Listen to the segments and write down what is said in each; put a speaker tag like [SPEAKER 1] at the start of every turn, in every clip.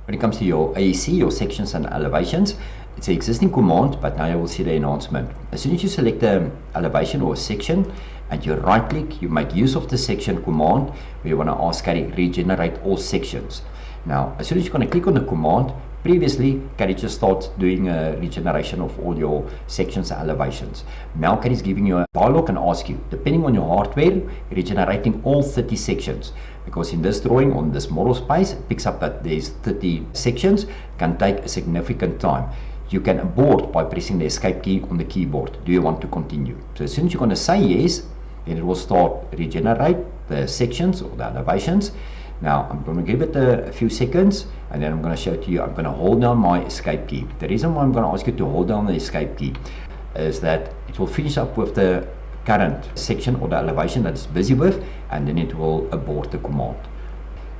[SPEAKER 1] When it comes to your AEC, your sections and elevations, it's an existing command, but now you will see the enhancement. As soon as you select the elevation or a section and you right click, you make use of the section command where you want to ask Caddie regenerate all sections. Now, as soon as you're going to click on the command, previously Caddie just starts doing a regeneration of all your sections and elevations. Now Caddie is giving you a dialog and ask you, depending on your hardware, regenerating all 30 sections. Because in this drawing, on this model space, it picks up that there's 30 sections, can take a significant time. You can abort by pressing the escape key on the keyboard. Do you want to continue? So as soon as you're going to say yes, then it will start regenerate the sections or the elevations. Now I'm going to give it a few seconds and then I'm going to show it to you. I'm going to hold down my escape key. The reason why I'm going to ask you to hold down the escape key is that it will finish up with the current section or the elevation that it's busy with, and then it will abort the command.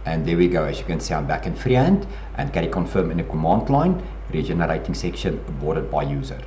[SPEAKER 1] And there we go. As you can see, I'm back in freehand and Caddie confirm in the command line, regenerating section aborted by user.